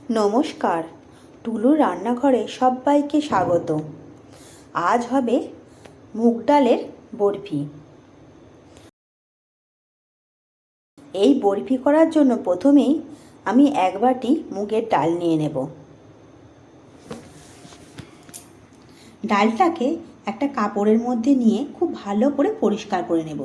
নমস্কার, টুলুর রান্নাঘরে সবাইকে স্বাগত। আজ হবে মুগ ডালের বরফি। এই বরফি করার জন্য প্রথমেই আমি এক বাটি মুগের ডাল নিয়ে নেব। ডালটাকে একটা কাপড়ের মধ্যে নিয়ে খুব ভালো করে পরিষ্কার করে নেব।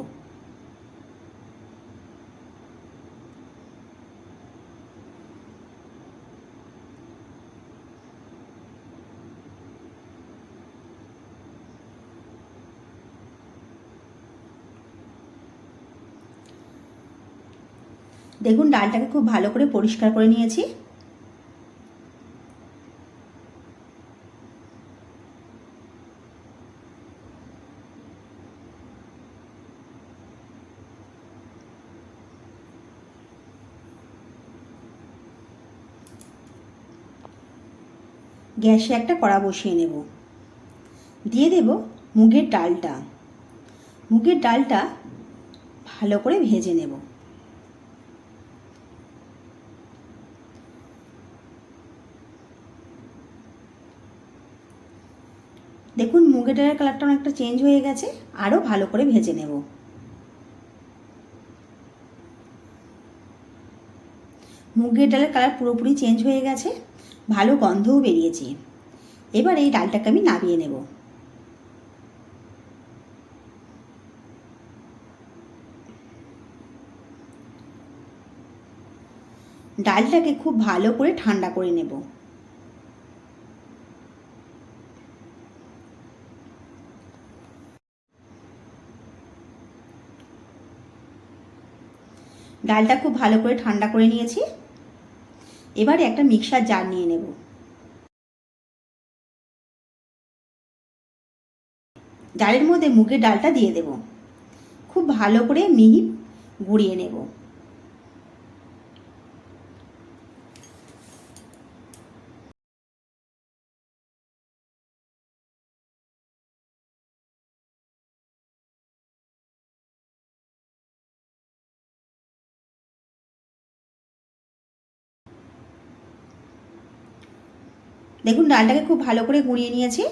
দেখুন, ডালটাকে খুব ভালো করে পরিষ্কার করে নিয়েছি। গ্যাসে একটা কড়া বসিয়ে নেব। দিয়ে দেব মুগের ডালটা। মুগের ডালটা ভালো করে ভেজে নেব। দেখুন, মুগের ডালের কালারটা অনেকটা চেঞ্জ হয়ে গেছে। আরও ভালো করে ভেজে নেব। মুগের ডালের কালার পুরোপুরি চেঞ্জ হয়ে গেছে, ভালো গন্ধও বেরিয়েছে। এবার এই ডালটাকে আমি নামিয়ে নেব। ডালটাকে খুব ভালো করে ঠান্ডা করে নেব। ডালটা খুব ভালো করে ঠান্ডা করে নিয়েছি। এবারে একটা মিক্সার জার নিয়ে নেব। জারের মধ্যে মুগের ডালটা দিয়ে দেব। খুব ভালো করে মিহি গুঁড়িয়ে নেব। দেখুন, ডালটাকে খুব ভালো করে গুঁড়িয়ে নিয়েছি।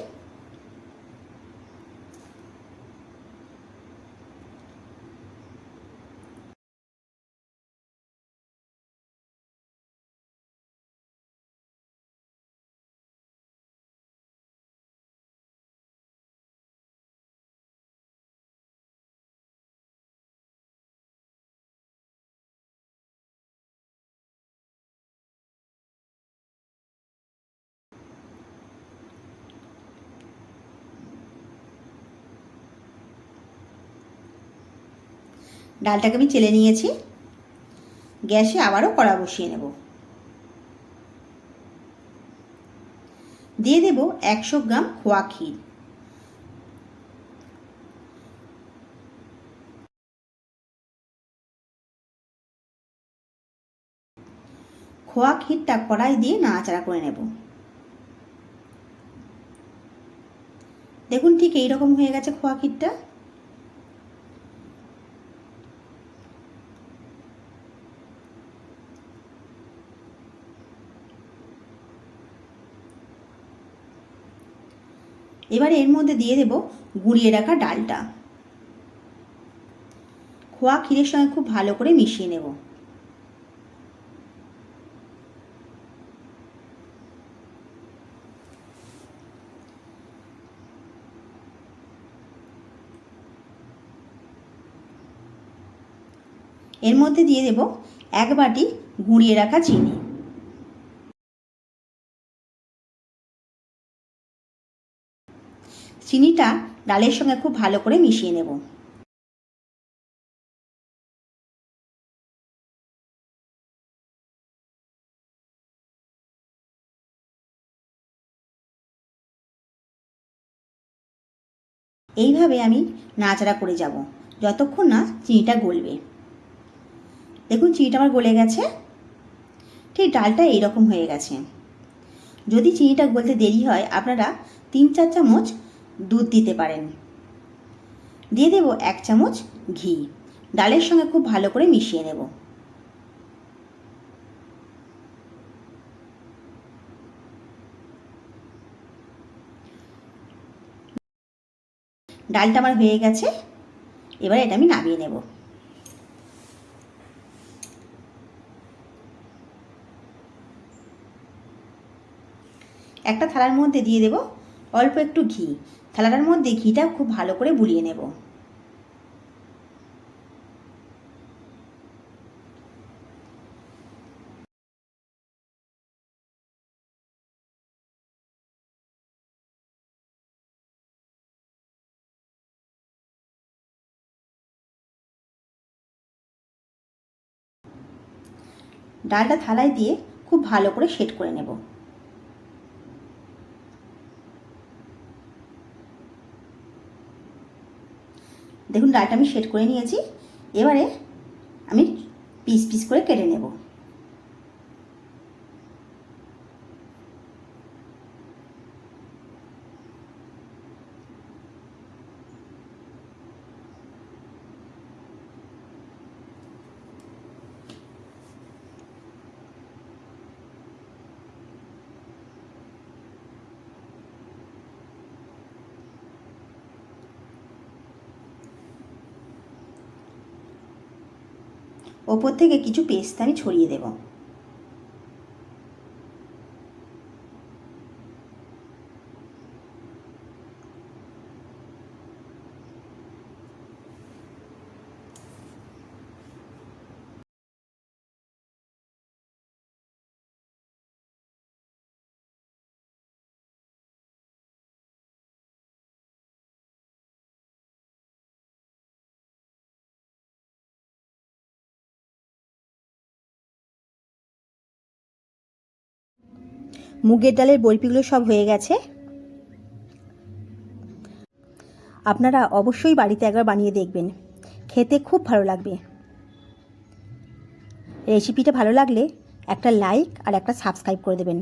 ডালটাকে আমি চেলে নিয়েছি। গ্যাসে আবারও কড়া বসিয়ে নেব। দিয়ে দেব 100 গ্রাম খোয়া ক্ষীর। খোয়া ক্ষীরটা কড়াই দিয়ে নাড়াচাড়া করে নেব। দেখুন, ঠিক এইরকম হয়ে গেছে খোয়া ক্ষীরটা। এবারে এর মধ্যে দিয়ে দেব গুঁড়িয়ে রাখা ডালটা। খোয়া ক্ষীরের সঙ্গে খুব ভালো করে মিশিয়ে নেব। এর মধ্যে দিয়ে দেব 1 বাটি গুঁড়িয়ে রাখা চিনি। চিনিটা ডালের সঙ্গে খুব ভালো করে মিশিয়ে নেব। এইভাবে আমি নাড়াচাড়া করে যাব যতক্ষণ না চিনিটা গলবে। দেখুন, চিনিটা আমার গলে গেছে। ঠিক ডালটা এইরকম হয়ে গেছে। যদি চিনিটা গলতে দেরি হয়, আপনারা 3-4 চামচ দুধ দিতে পারেন। দিয়ে দেব 1 চামচ ঘি। ডালের সঙ্গে খুব ভালো করে মিশিয়ে নেব। ডালটা আমার হয়ে গেছে, এবার এটা আমি নামিয়ে নেব। একটা থালার মধ্যে দিয়ে দেব অল্প একটু ঘি। থালাটার মধ্যে ঘিটা খুব ভালো করে বুলিয়ে নেব। ডালটা থালায় দিয়ে খুব ভালো করে সেট করে নেব। দেখুন ডালটা আমি সেট করে নিয়েছি। এবারে আমি পিস পিস করে কেটে নেব। ওপর থেকে কিছু পেস্তা আমি ছড়িয়ে দেব। মুগের ডালের বরফিগুলো সব হয়ে গেছে। আপনারা অবশ্যই বাড়িতে একবার বানিয়ে দেখবেন, খেতে খুব ভালো লাগবে। রেসিপিটা ভালো লাগলে একটা লাইক আর একটা সাবস্ক্রাইব করে দেবেন।